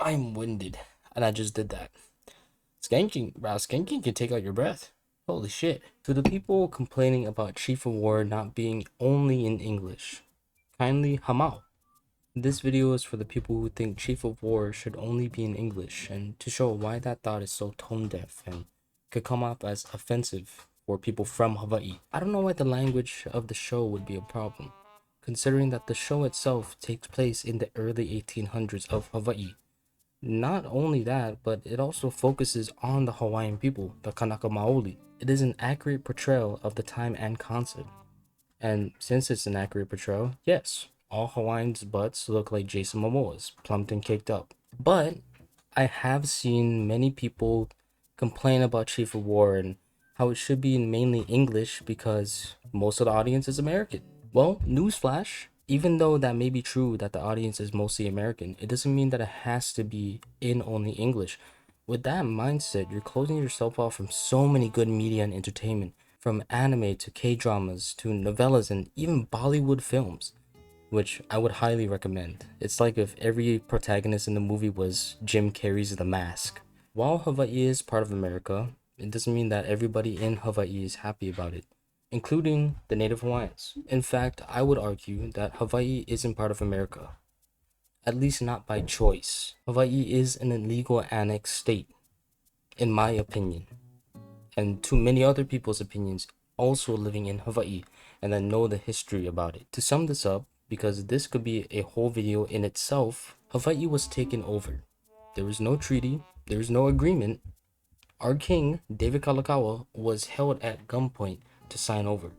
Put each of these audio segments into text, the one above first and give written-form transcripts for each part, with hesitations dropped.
I'm winded, and I just did that. Skanking, wow, skanking can take out your breath. Holy shit. To the people complaining about Chief of War not being only in English, kindly hamao. This video is for the people who think Chief of War should only be in English, and to show why that thought is so tone deaf and could come off as offensive for people from Hawaii. I don't know why the language of the show would be a problem, considering that the show itself takes place in the early 1800s of Hawaii. Not only that, but it also focuses on the Hawaiian people, the Kanaka Maoli. It is an accurate portrayal of the time and concept. And since it's an accurate portrayal, yes, all Hawaiians' butts look like Jason Momoa's, plumped and caked up. But I have seen many people complain about Chief of War and how it should be in mainly English because most of the audience is American. Well, newsflash, even though that may be true that the audience is mostly American, it doesn't mean that it has to be in only English. With that mindset, you're closing yourself off from so many good media and entertainment, from anime to K-dramas to novellas and even Bollywood films, which I would highly recommend. It's like if every protagonist in the movie was Jim Carrey's The Mask. While Hawaii is part of America, it doesn't mean that everybody in Hawaii is happy about it, including the Native Hawaiians. In fact, I would argue that Hawaii isn't part of America, at least not by choice. Hawaii is an illegal annexed state, in my opinion, and to many other people's opinions also living in Hawaii and that know the history about it. To sum this up, because this could be a whole video in itself, Hawaii was taken over. There was no treaty, there was no agreement. Our king, David Kalakaua, was held at gunpoint to sign over.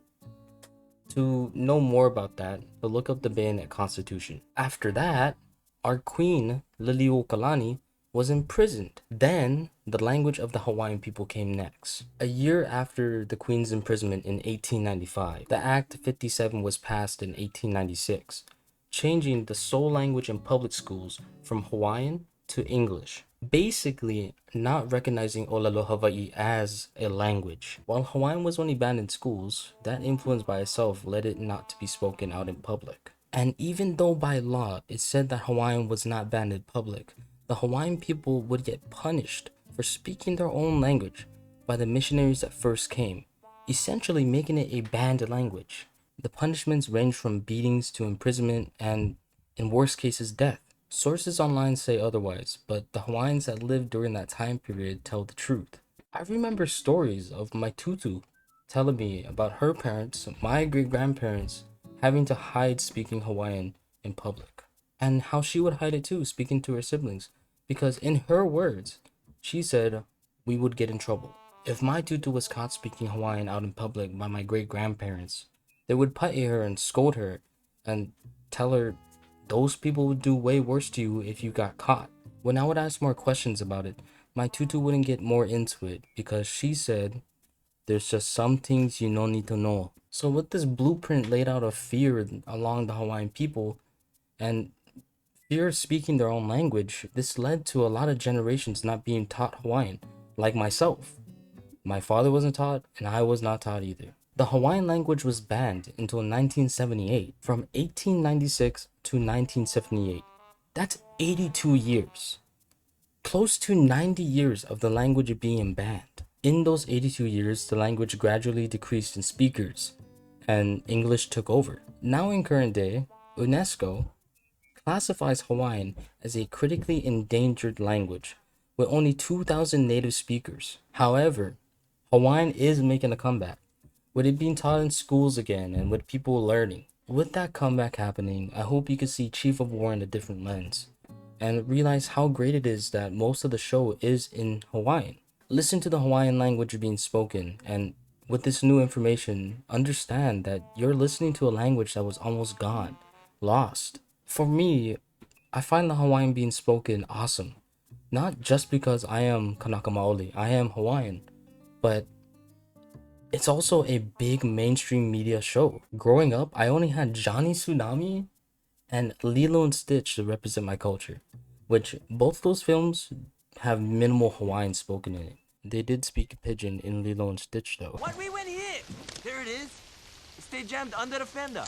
To know more about that, look up the Bayonet Constitution. After that, our queen, Liliuokalani, was imprisoned. Then, the language of the Hawaiian people came next. A year after the queen's imprisonment in 1895, the Act 57 was passed in 1896, changing the sole language in public schools from Hawaiian to English, basically not recognizing Olelo Hawaii as a language. While Hawaiian was only banned in schools, that influence by itself led it not to be spoken out in public. And even though by law it said that Hawaiian was not banned in public, the Hawaiian people would get punished for speaking their own language by the missionaries that first came, essentially making it a banned language. The punishments range from beatings to imprisonment and, in worst cases, death. Sources online say otherwise, but the Hawaiians that lived during that time period tell the truth. I remember stories of my tutu telling me about her parents, my great-grandparents, having to hide speaking Hawaiian in public, and how she would hide it too, speaking to her siblings, because in her words, she said we would get in trouble. If my tutu was caught speaking Hawaiian out in public by my great-grandparents, they would pa'i her and scold her and tell her those people would do way worse to you if you got caught. When I would ask more questions about it, my tutu wouldn't get more into it because she said, there's just some things you don't need to know. So with this blueprint laid out of fear along the Hawaiian people and fear of speaking their own language, this led to a lot of generations not being taught Hawaiian, like myself. My father wasn't taught and I was not taught either. The Hawaiian language was banned until 1978, from 1896 to 1978. That's 82 years. Close to 90 years of the language being banned. In those 82 years, the language gradually decreased in speakers, and English took over. Now in current day, UNESCO classifies Hawaiian as a critically endangered language, with only 2,000 native speakers. However, Hawaiian is making a comeback, with it being taught in schools again and with people learning. With that comeback happening, I hope you can see Chief of War in a different lens and realize how great it is that most of the show is in Hawaiian. Listen to the Hawaiian language being spoken, and with this new information, understand that you're listening to a language that was almost gone, lost. For me, I find the Hawaiian being spoken awesome. Not just because I am Kanaka Maoli, I am Hawaiian, but it's also a big mainstream media show. Growing up, I only had Johnny Tsunami and Lilo and Stitch to represent my culture, which both those films have minimal Hawaiian spoken in it. They did speak pidgin in Lilo and Stitch though. What we win here? There it is. Stay jammed under the fender.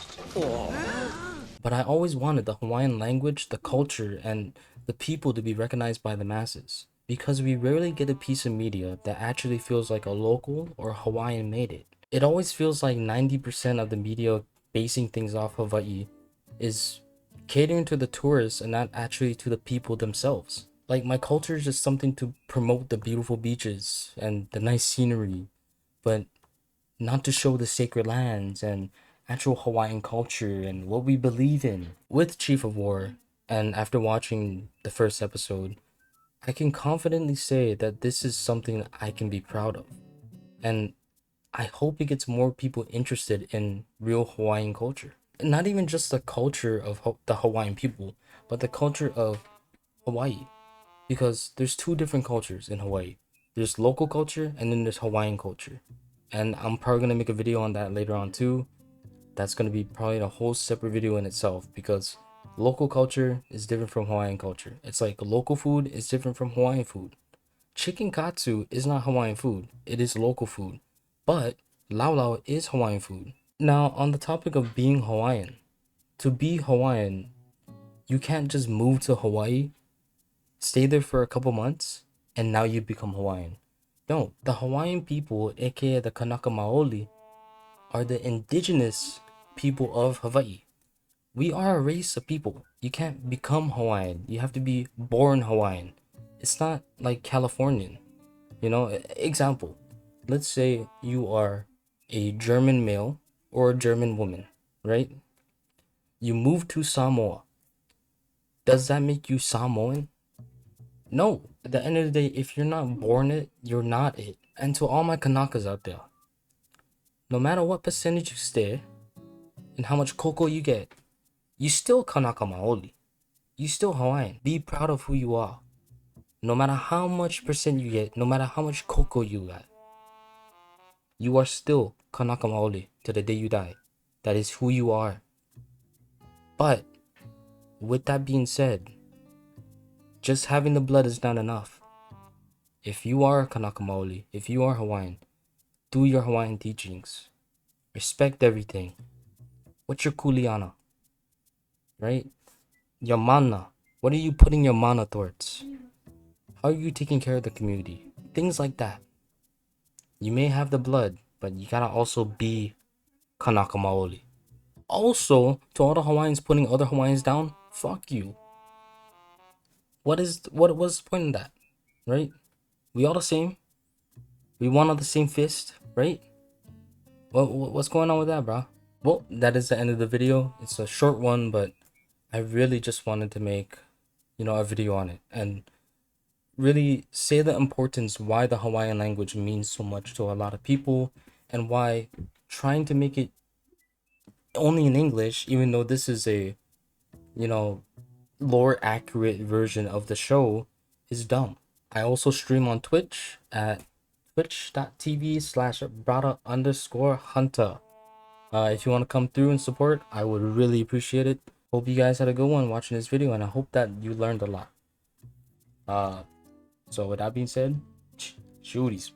But I always wanted the Hawaiian language, the culture, and the people to be recognized by the masses. Because we rarely get a piece of media that actually feels like a local or Hawaiian made it. It always feels like 90% of the media basing things off Hawaii is catering to the tourists and not actually to the people themselves. Like, my culture is just something to promote the beautiful beaches and the nice scenery, but not to show the sacred lands and actual Hawaiian culture and what we believe in. With Chief of War, and after watching the first episode, I can confidently say that this is something I can be proud of. And I hope it gets more people interested in real Hawaiian culture. Not even just the culture of the Hawaiian people, but the culture of Hawaii. Because there's two different cultures in Hawaii. There's local culture and then there's Hawaiian culture. And I'm probably going to make a video on that later on too. That's going to be probably a whole separate video in itself, because local culture is different from Hawaiian culture. It's like local food is different from Hawaiian food. Chicken katsu is not Hawaiian food. It is local food. But lau lau is Hawaiian food. Now, on the topic of being Hawaiian, to be Hawaiian, you can't just move to Hawaii, stay there for a couple months, and now you become Hawaiian. No, the Hawaiian people, aka the Kanaka Maoli, are the indigenous people of Hawaii. We are a race of people. You can't become Hawaiian. You have to be born Hawaiian. It's not like Californian. You know, example, let's say you are a German male or a German woman, right? You move to Samoa. Does that make you Samoan? No. At the end of the day, if you're not born it, you're not it. And to all my Kanakas out there, no matter what percentage you stay and how much cocoa you get, you still Kanaka Maoli. You still Hawaiian. Be proud of who you are. No matter how much percent you get, no matter how much cocoa you got, you are still Kanaka Maoli to the day you die. That is who you are. But with that being said, just having the blood is not enough. If you are Kanaka Maoli, if you are Hawaiian, do your Hawaiian teachings. Respect everything. What's your kuleana? Right? Your mana. What are you putting your mana towards? How are you taking care of the community? Things like that. You may have the blood, but you gotta also be Kanaka Maoli. Also, to all the Hawaiians putting other Hawaiians down, fuck you. What was the point in that? Right? We all the same. We want all the same fist, right? What's going on with that, bro? Well, that is the end of the video. It's a short one, but I really just wanted to make, a video on it and really say the importance why the Hawaiian language means so much to a lot of people, and why trying to make it only in English, even though this is a, lore accurate version of the show, is dumb. I also stream on Twitch at twitch.tv/brada_hunter. If you want to come through and support, I would really appreciate it. Hope you guys had a good one watching this video, and I hope that you learned a lot. So with that being said, shooties.